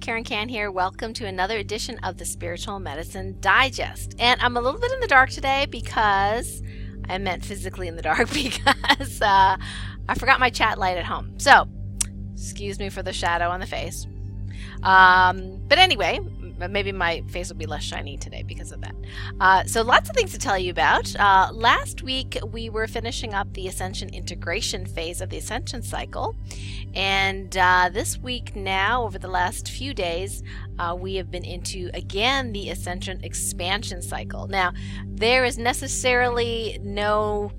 Karen Can here. Welcome to another edition of the Spiritual Medicine Digest. And I'm a little bit in the dark today because I meant physically in the dark because I forgot my chat light at home. So, excuse me for the shadow on the face. But anyway, maybe my face will be less shiny today because of that. So lots of things to tell you about. Last week we were finishing up the Ascension integration phase of the Ascension cycle. And this week now, over the last few days, we have been into, again, the Ascension expansion cycle. Now, there is necessarily no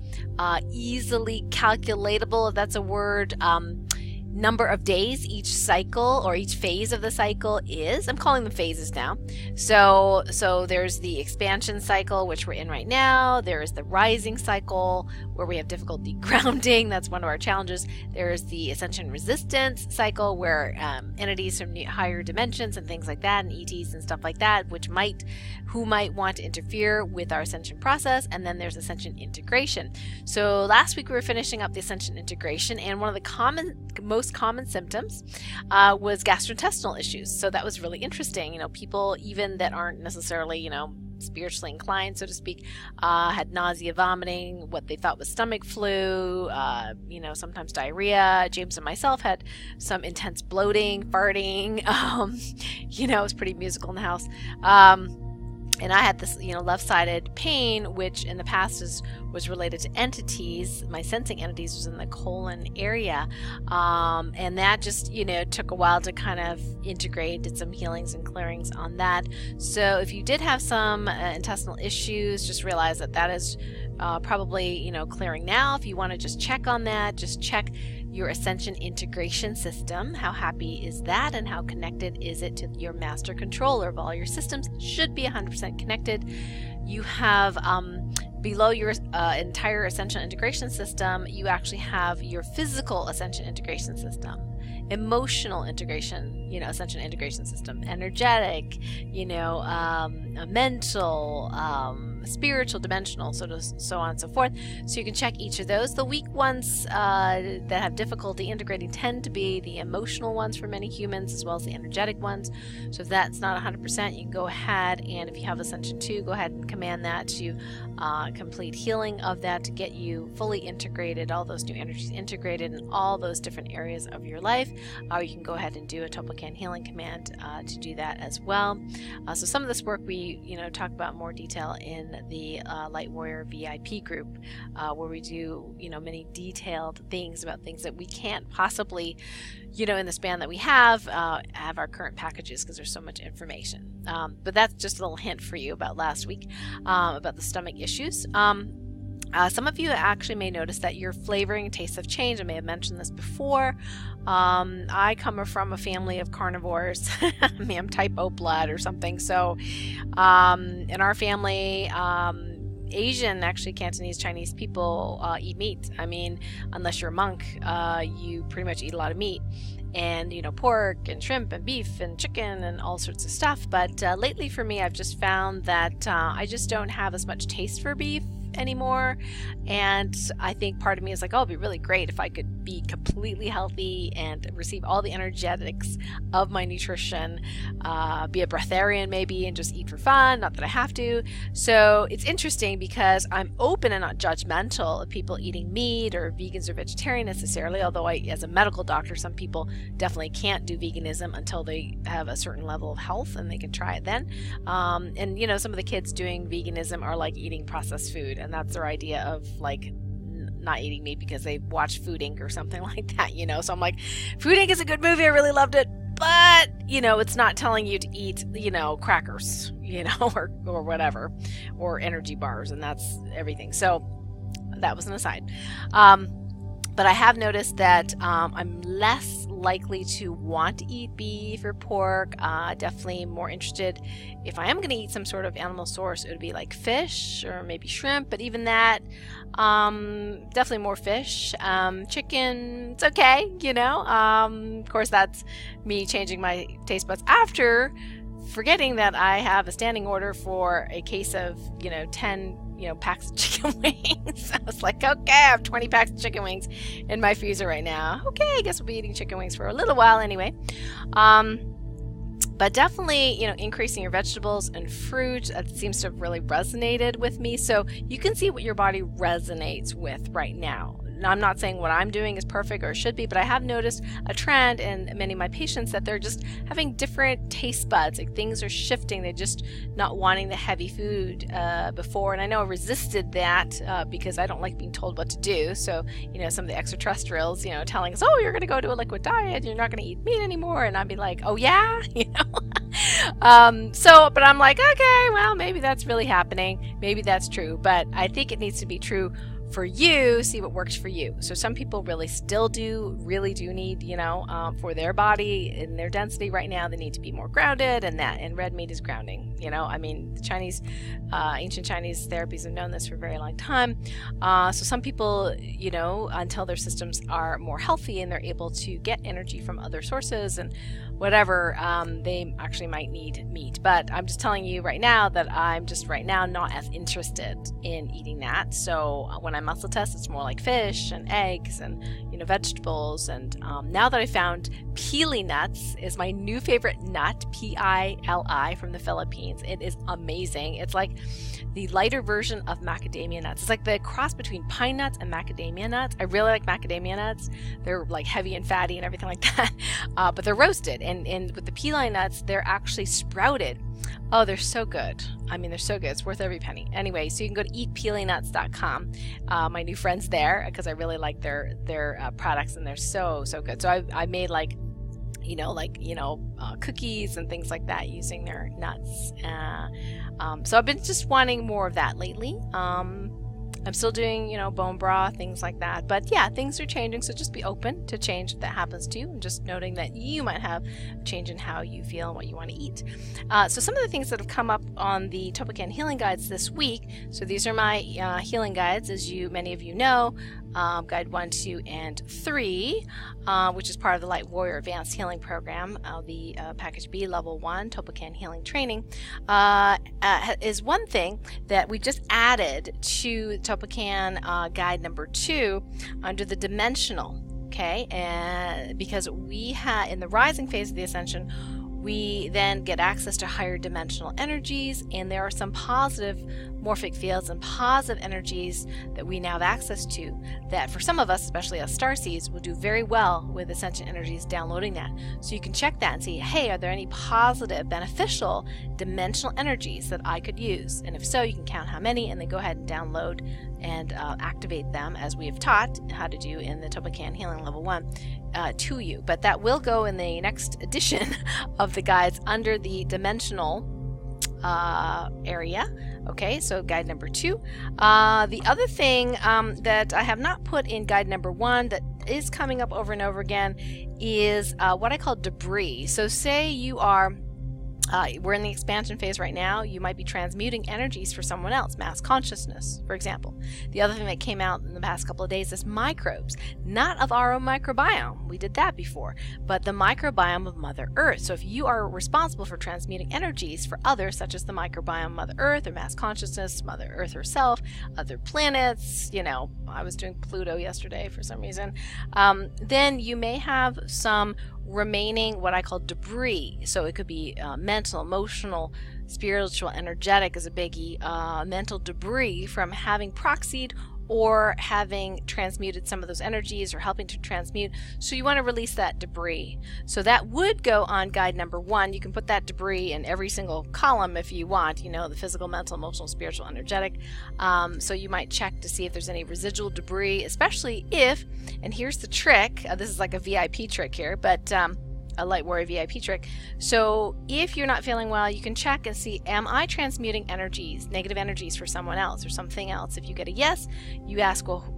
easily calculatable, if that's a word, number of days each cycle or each phase of the cycle is. I'm calling them phases now. So there's the expansion cycle, which we're in right now. There is the rising cycle where we have difficulty grounding. That's one of our challenges. There's the ascension resistance cycle where entities from higher dimensions and things like that, and ETs and stuff like that, who might want to interfere with our ascension process. And then there's ascension integration. So last week we were finishing up the ascension integration, and one of the most common symptoms was gastrointestinal issues. So that was really interesting. People even that aren't necessarily, spiritually inclined, so to speak, had nausea, vomiting, what they thought was stomach flu, sometimes diarrhea. James and myself had some intense bloating, farting. It was pretty musical in the house. And I had this, left-sided pain, which in the past was related to entities. My sensing entities was in the colon area. And that just, took a while to kind of integrate, did some healings and clearings on that. So if you did have some intestinal issues, just realize that is probably, clearing now. If you want to just check on that, just check your Ascension integration system. How happy is that, and how connected is it to your master controller of all your systems? Should be 100% connected. You have below your entire Ascension integration system, you actually have your physical Ascension integration system, emotional integration, Ascension integration system, energetic, mental, spiritual, dimensional, so on and so forth. So you can check each of those. The weak ones that have difficulty integrating tend to be the emotional ones for many humans, as well as the energetic ones. So if that's not 100%, you can go ahead, and if you have Ascension 2, go ahead and command that to complete healing of that to get you fully integrated, all those new energies integrated in all those different areas of your life. You can go ahead and do a Topocan healing command to do that as well. So some of this work we talk about in more detail in the Light Warrior VIP group, where we do many detailed things about things that we can't possibly in the span that we have our current packages, because there's so much information. But that's just a little hint for you about last week about the stomach issues. Some of you actually may notice that your flavoring and tastes have changed. I may have mentioned this before. I come from a family of carnivores. I'm type O blood or something. So in our family, Asian, actually Cantonese, Chinese people eat meat. I mean, unless you're a monk, you pretty much eat a lot of meat. And, pork and shrimp and beef and chicken and all sorts of stuff. But lately for me, I've just found that I just don't have as much taste for beef anymore, and I think part of me is like, it'd be really great if I could be completely healthy and receive all the energetics of my nutrition, be a breatharian maybe, and just eat for fun, not that I have to. So it's interesting because I'm open and not judgmental of people eating meat or vegans or vegetarian necessarily, although as a medical doctor, some people definitely can't do veganism until they have a certain level of health, and they can try it then. And some of the kids doing veganism are like eating processed food, and that's their idea of like not eating meat because they watched Food Inc. or something like that, So I'm like, Food Inc. is a good movie. I really loved it. But, it's not telling you to eat, crackers, or whatever, or energy bars, and that's everything. So that was an aside. But I have noticed that I'm less likely to want to eat beef or pork. Definitely more interested, if I am going to eat some sort of animal source, it would be like fish or maybe shrimp. But even that, definitely more fish. Chicken, it's okay, Of course, that's me changing my taste buds after forgetting that I have a standing order for a case of, 10 packs of chicken wings. I was like, okay, I have 20 packs of chicken wings in my freezer right now. Okay, I guess we'll be eating chicken wings for a little while anyway. But definitely, increasing your vegetables and fruit, seems to have really resonated with me. So you can see what your body resonates with right now. Now, I'm not saying what I'm doing is perfect or should be, but I have noticed a trend in many of my patients that they're just having different taste buds. Like things are shifting. They're just not wanting the heavy food before. And I know I resisted that because I don't like being told what to do. So, some of the extraterrestrials, telling us, oh, you're going to go to a liquid diet. You're not going to eat meat anymore. And I'd be like, oh, yeah, but I'm like, okay, well, maybe that's really happening. Maybe that's true. But I think it needs to be true for you. See what works for you. So some people really do need, for their body and their density right now, they need to be more grounded, and red meat is grounding. The Chinese, ancient Chinese therapies have known this for a very long time. So some people, until their systems are more healthy and they're able to get energy from other sources and whatever, they actually might need meat. But I'm just telling you right now that I'm just right now not as interested in eating that. So when I muscle test, it's more like fish and eggs and vegetables. And now that I found pili nuts is my new favorite nut, Pili from the Philippines. It is amazing. It's like the lighter version of macadamia nuts. It's like the cross between pine nuts and macadamia nuts. I really like macadamia nuts. They're like heavy and fatty and everything like that, but they're roasted. And with the pili nuts, they're actually sprouted. Oh, they're so good. They're so good. It's worth every penny. Anyway, so you can go to eatpilinuts.com. My new friends there, because I really like their products, and they're so good. So I made cookies and things like that using their nuts. So I've been just wanting more of that lately. I'm still doing, bone broth, things like that. But yeah, things are changing, so just be open to change if that happens to you, and just noting that you might have a change in how you feel and what you want to eat. So some of the things that have come up on the Topocan Healing Guides this week, so these are my healing guides, as many of you know, Guide 1, 2, and 3, which is part of the Light Warrior Advanced Healing Program, the Package B Level 1 Topocan Healing Training, is one thing that we just added to Topocan Guide number 2 under the dimensional, okay? And because we had, in the rising phase of the Ascension, we then get access to higher dimensional energies, and there are some positive morphic fields and positive energies that we now have access to that for some of us, especially us starseeds, will do very well with Ascension energies downloading that. So you can check that and see, hey, are there any positive, beneficial dimensional energies that I could use? And if so, you can count how many and then go ahead and download and activate them, as we have taught how to do in the Topocan Healing Level 1 to you. But that will go in the next edition of the guides under the dimensional area. Okay, so guide number 2. The other thing that I have not put in guide number 1 that is coming up over and over again is what I call debris. So say you are we're in the expansion phase right now. You might be transmuting energies for someone else, mass consciousness, for example. The other thing that came out in the past couple of days is microbes, not of our own microbiome. We did that before, but the microbiome of Mother Earth. So if you are responsible for transmuting energies for others, such as the microbiome of Mother Earth or mass consciousness, Mother Earth herself, other planets, I was doing Pluto yesterday for some reason, then you may have some remaining what I call debris. So it could be mental, emotional, spiritual, energetic is a biggie, mental debris from having proxied or having transmuted some of those energies or helping to transmute. So you want to release that debris. So that would go on guide number 1. You can put that debris in every single column if you want, the physical, mental, emotional, spiritual, energetic. So you might check to see if there's any residual debris, especially if, and here's the trick, this is like a VIP trick here, but a Light Warrior VIP trick. So if you're not feeling well, you can check and see, am I transmuting energies, negative energies for someone else or something else? If you get a yes, you ask, well,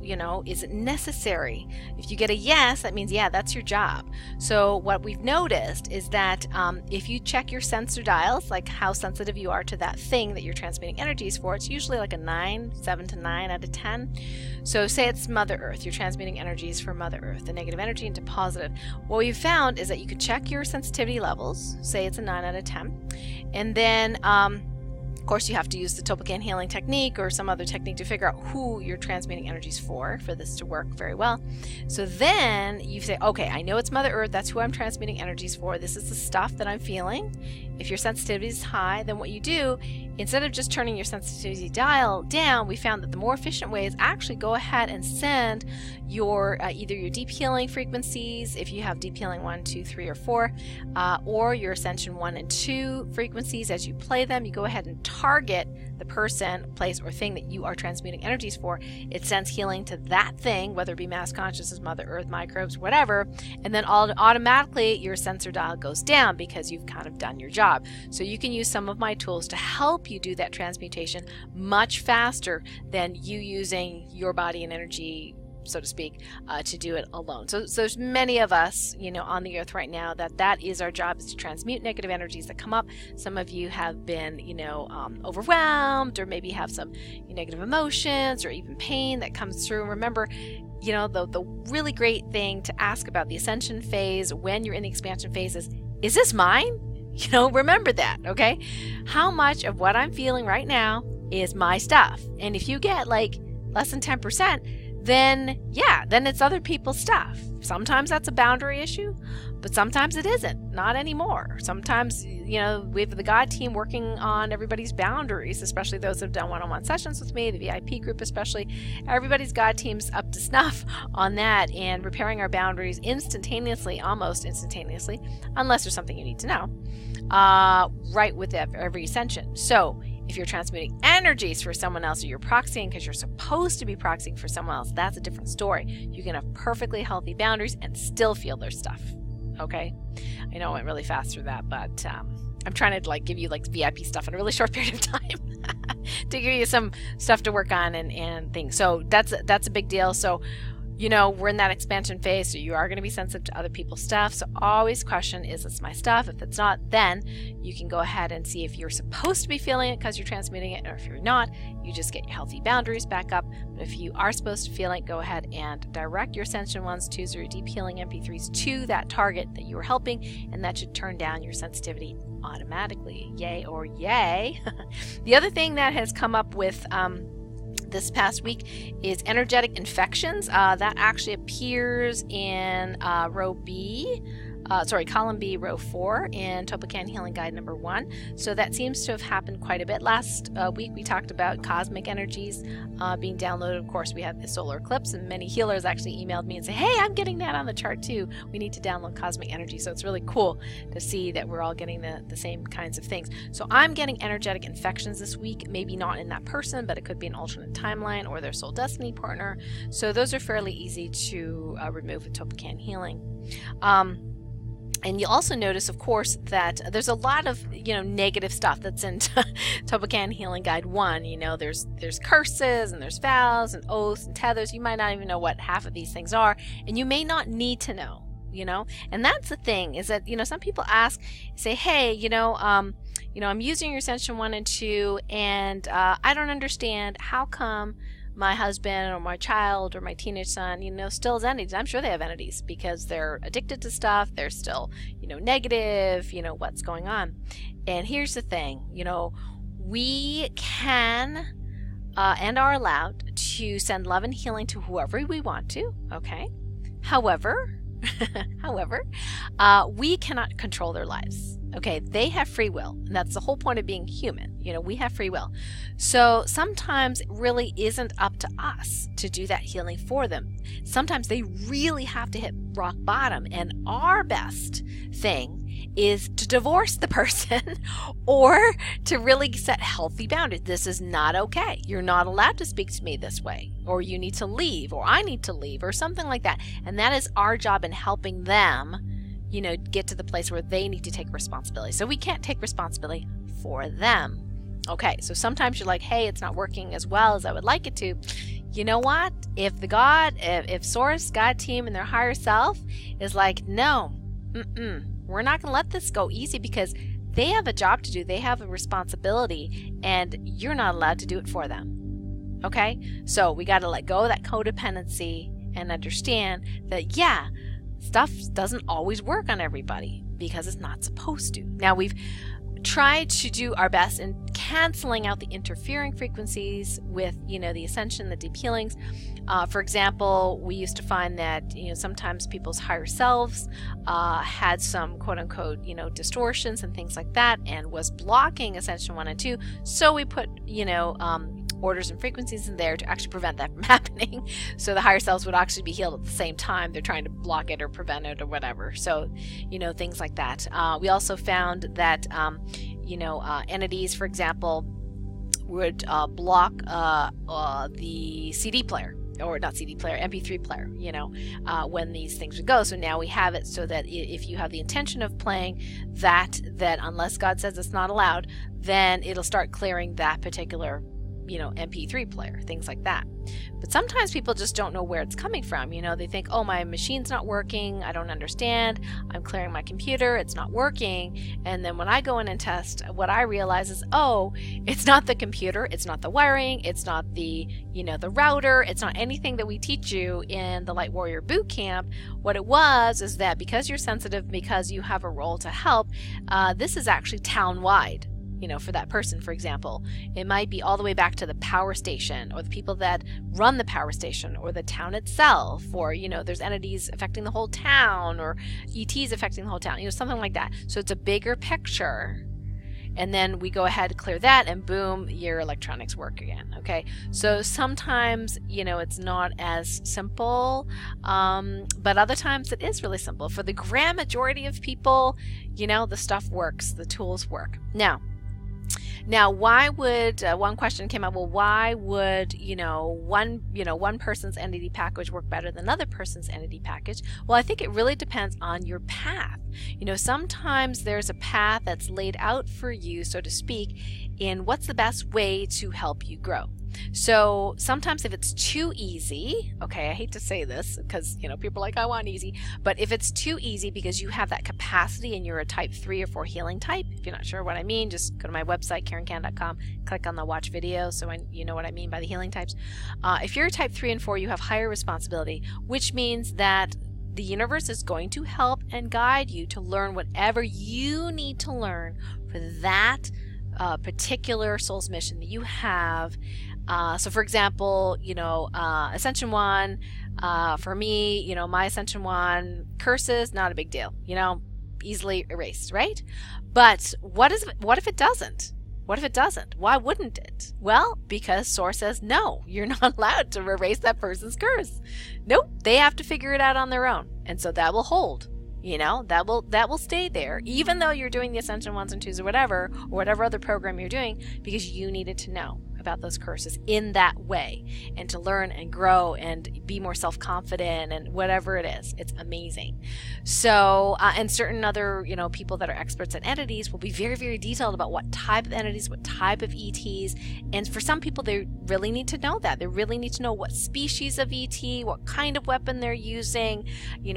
is it necessary? If you get a yes, that means, yeah, that's your job. So what we've noticed is that if you check your sensor dials, like how sensitive you are to that thing that you're transmuting energies for, it's usually like a 7 to 9 out of 10. So say it's Mother Earth, you're transmuting energies for Mother Earth, the negative energy into positive. What we've found is that you could check your sensitivity levels, say it's a 9 out of 10, and then Of course, you have to use the Topocan healing technique or some other technique to figure out who you're transmuting energies for this to work very well. So then you say, okay, I know it's Mother Earth. That's who I'm transmuting energies for. This is the stuff that I'm feeling. If your sensitivity is high, then what you do, instead of just turning your sensitivity dial down, we found that the more efficient way is actually go ahead and send your either your deep healing frequencies, if you have deep healing 1, 2, 3, or 4, or your Ascension 1 and 2 frequencies. As you play them, you go ahead and target the person, place, or thing that you are transmuting energies for. It sends healing to that thing, whether it be mass consciousness, Mother Earth, microbes, whatever, and then automatically your sensor dial goes down because you've kind of done your job. So you can use some of my tools to help you do that transmutation much faster than you using your body and energy, so to speak, to do it alone. So there's many of us, on the earth right now that is our job, is to transmute negative energies that come up. Some of you have been, overwhelmed, or maybe have some negative emotions or even pain that comes through. And remember, the really great thing to ask about the ascension phase when you're in the expansion phase is this mine? Remember that, okay? How much of what I'm feeling right now is my stuff? And if you get like less than 10%, then it's other people's stuff. Sometimes that's a boundary issue, but sometimes it isn't. Not anymore. Sometimes, we have the God team working on everybody's boundaries, especially those that have done one-on-one sessions with me, the VIP group especially. Everybody's God team's up to snuff on that and repairing our boundaries instantaneously, almost instantaneously, unless there's something you need to know, right with every ascension. So if you're transmuting energies for someone else, or you're proxying because you're supposed to be proxying for someone else, that's a different story. You can have perfectly healthy boundaries and still feel their stuff. Okay? I know I went really fast through that, but I'm trying to give you VIP stuff in a really short period of time to give you some stuff to work on and things. So that's a big deal. So we're in that expansion phase, so you are going to be sensitive to other people's stuff. So always question, is this my stuff? If it's not, then you can go ahead and see if you're supposed to be feeling it because you're transmuting it, or if you're not, you just get your healthy boundaries back up. But if you are supposed to feel it, go ahead and direct your Ascension 1s, 2s, or your deep healing MP3s to that target that you are helping, and that should turn down your sensitivity automatically. Yay or yay. The other thing that has come up with this past week is energetic infections. That actually appears in column B, row 4 in Topocan Healing Guide number 1. So that seems to have happened quite a bit. Last week we talked about cosmic energies being downloaded. Of course, we had the solar eclipse, and many healers actually emailed me and said, hey, I'm getting that on the chart too. We need to download cosmic energy. So it's really cool to see that we're all getting the same kinds of things. So I'm getting energetic infections this week, maybe not in that person, but it could be an alternate timeline or their soul destiny partner. So those are fairly easy to remove with Topocan Healing. And you'll also notice, of course, that there's a lot of, negative stuff that's in Topocan Healing Guide 1. There's curses, and there's vows, and oaths, and tethers. You might not even know what half of these things are, and you may not need to know, And that's the thing, is that, some people say, hey, I'm using your Ascension 1 and 2, and I don't understand how come my husband or my child or my teenage son, still has entities. I'm sure they have entities because they're addicted to stuff. They're still, negative, what's going on. And here's the thing, we can and are allowed to send love and healing to whoever we want to, okay? However, we cannot control their lives. Okay, they have free will, and that's the whole point of being human. We have free will. So sometimes it really isn't up to us to do that healing for them. Sometimes they really have to hit rock bottom, and our best thing is to divorce the person or to really set healthy boundaries. This is not okay. You're not allowed to speak to me this way, or you need to leave, or I need to leave, or something like that. And that is our job in helping them, get to the place where they need to take responsibility. So we can't take responsibility for them. Okay, so sometimes you're like, hey, it's not working as well as I would like it to. You know what? If if Source, God team, and their higher self is like, no, we're not going to let this go easy, because they have a job to do. They have a responsibility, and you're not allowed to do it for them. Okay? So we got to let go of that codependency and understand that, stuff doesn't always work on everybody because it's not supposed to. Now, we've tried to do our best and canceling out the interfering frequencies with, the ascension, the deep healings. For example, we used to find that, sometimes people's higher selves had some quote-unquote, distortions and things like that, and was blocking Ascension 1 and 2. So we put, orders and frequencies in there to actually prevent that from happening. So the higher selves would actually be healed at the same time they're trying to block it or prevent it or whatever. So, things like that. We also found that, entities, for example, would block the CD player. Or not CD player, MP3 player, when these things would go. So now we have it so that if you have the intention of playing that unless God says it's not allowed, then it'll start clearing that particular MP3 player, things like that. But sometimes people just don't know where it's coming from. They think, oh, my machine's not working, I don't understand, I'm clearing my computer, it's not working. And then when I go in and test, what I realize is, oh, it's not the computer, it's not the wiring, it's not the, the router, it's not anything that we teach you in the Light Warrior Boot Camp. What it was is that because you're sensitive, because you have a role to help, this is actually town-wide. For that person, for example, it might be all the way back to the power station, or the people that run the power station, or the town itself, or there's entities affecting the whole town, or ETs affecting the whole town, something like that. So it's a bigger picture, and then we go ahead and clear that, and boom, your electronics work again. Okay, so sometimes it's not as simple, but other times it is really simple. For the grand majority of people, the stuff works, the tools work. Now, why would one question came up? Well, why would one person's entity package work better than another person's entity package? Well, I think it really depends on your path. Sometimes there's a path that's laid out for you, so to speak, in what's the best way to help you grow. So sometimes if it's too easy, okay, I hate to say this because, people are like, I want easy, but if it's too easy because you have that capacity and you're a type 3 or 4 healing type, if you're not sure what I mean, just go to my website, KarenCan.com, click on the watch video so you know what I mean by the healing types. If you're a type 3 and 4, you have higher responsibility, which means that the universe is going to help and guide you to learn whatever you need to learn for that particular soul's mission that you have. So for example, Ascension 1, for me, my Ascension 1 curses, not a big deal, easily erased, right? But what if it doesn't? What if it doesn't? Why wouldn't it? Well, because Source says, no, you're not allowed to erase that person's curse. Nope, they have to figure it out on their own. And so that will hold. That will stay there, even though you're doing the Ascension 1s and 2s or whatever other program you're doing, because you needed to know about those curses in that way, and to learn and grow and be more self-confident and whatever it is. It's amazing. So, and certain other, people that are experts at entities will be very, very detailed about what type of entities, what type of ETs. And for some people, they really need to know that. They really need to know what species of ET, what kind of weapon they're using,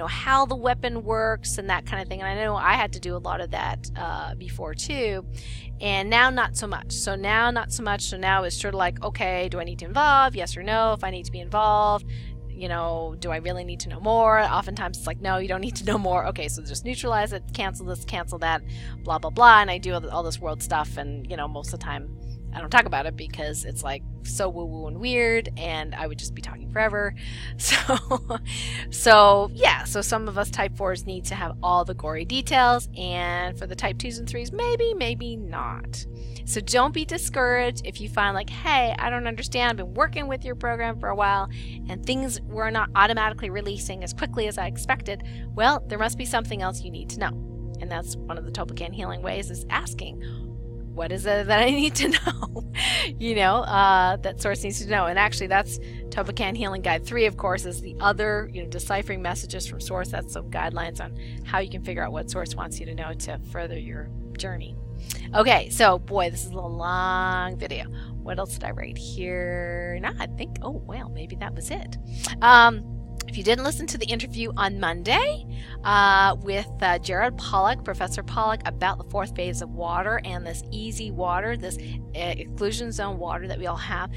how the weapon works and that kind of thing. And I know I had to do a lot of that before too. And now not so much. So now not so much. So now it's sort of like, okay, do I need to involve? Yes or no. If I need to be involved, do I really need to know more? Oftentimes it's like, no, you don't need to know more. Okay, so just neutralize it, cancel this, cancel that, blah, blah, blah. And I do all this world stuff, and, most of the time I don't talk about it because it's like so woo-woo and weird, and I would just be talking forever. So yeah, so some of us type 4s need to have all the gory details, and for the type 2s and 3s, maybe not. So don't be discouraged if you find like, hey, I don't understand, I've been working with your program for a while and things were not automatically releasing as quickly as I expected. Well, there must be something else you need to know. And that's one of the Topacan healing ways, is asking, what is it that I need to know? That Source needs to know. And actually that's Topacan Healing Guide 3, of course, is the other, deciphering messages from Source. That's some guidelines on how you can figure out what Source wants you to know to further your journey. Okay, so boy, this is a long video. What else did I write here? No, I think, oh, well, maybe that was it. If you didn't listen to the interview on Monday with Jared Pollack, Professor Pollack, about the 4th phase of water and this easy water, this exclusion zone water that we all have,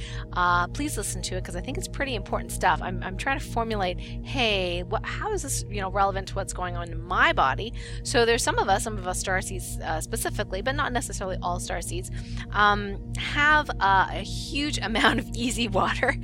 please listen to it because I think it's pretty important stuff. I'm trying to formulate, hey, how is this relevant to what's going on in my body? So there's some of us starseeds specifically, but not necessarily all starseeds, have a huge amount of easy water,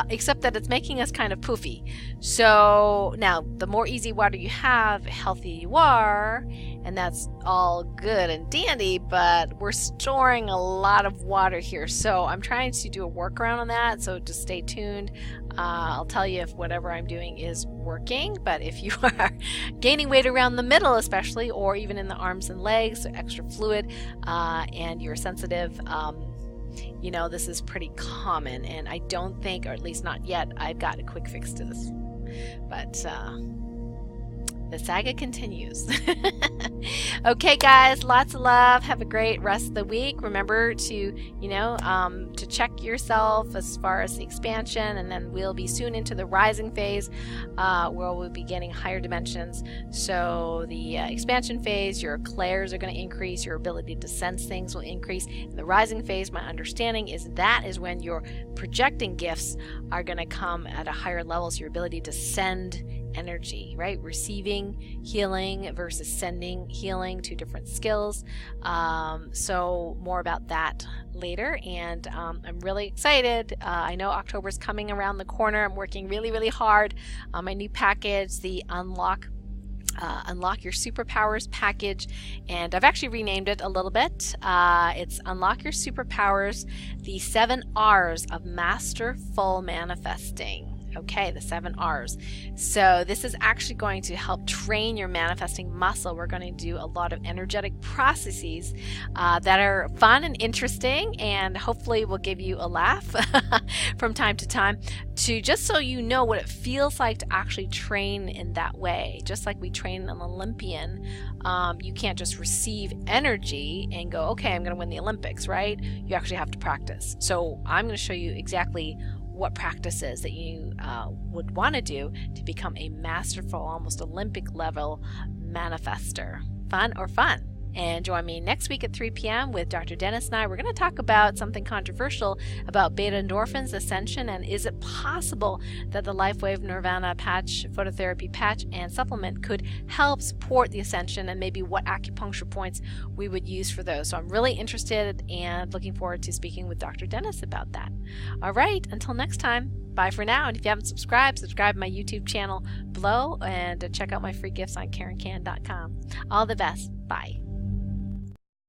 except that it's making us kind of poofy. So now the more easy water you have, healthier you are, and that's all good and dandy, but we're storing a lot of water here. So I'm trying to do a workaround on that, so just stay tuned. I'll tell you if whatever I'm doing is working, but if you are gaining weight around the middle especially, or even in the arms and legs, so extra fluid, and you're sensitive, this is pretty common, and I don't think, or at least not yet, I've got a quick fix to this. But the saga continues. Okay, guys, lots of love. Have a great rest of the week. Remember to, to check yourself as far as the expansion, and then we'll be soon into the rising phase, where we'll be getting higher dimensions. So the expansion phase, your clairs are going to increase, your ability to sense things will increase. In the rising phase, my understanding is that is when your projecting gifts are going to come at a higher level, so your ability to send energy, right? Receiving healing versus sending healing, 2 different skills. So more about that later, and I'm really excited. I know October's coming around the corner. I'm working really, really hard on my new package, the Unlock Your Superpowers package, and I've actually renamed it a little bit. It's Unlock Your Superpowers, the 7 R's of Masterful Manifesting. Okay, the 7 R's. So this is actually going to help train your manifesting muscle. We're going to do a lot of energetic processes that are fun and interesting, and hopefully will give you a laugh from time to time, to just so you know what it feels like to actually train in that way. Just like we train an Olympian, you can't just receive energy and go, okay, I'm going to win the Olympics, right? You actually have to practice. So I'm going to show you exactly what practices that you would want to do to become a masterful, almost Olympic level manifester. Fun or fun? And join me next week at 3 p.m. with Dr. Dennis and I. We're going to talk about something controversial about beta endorphins, Ascension, and is it possible that the LifeWave Nirvana patch, phototherapy patch, and supplement could help support the Ascension, and maybe what acupuncture points we would use for those. So I'm really interested and looking forward to speaking with Dr. Dennis about that. All right, until next time. Bye for now, and if you haven't subscribed to my YouTube channel below, and check out my free gifts on KarenCan.com. All the best. Bye.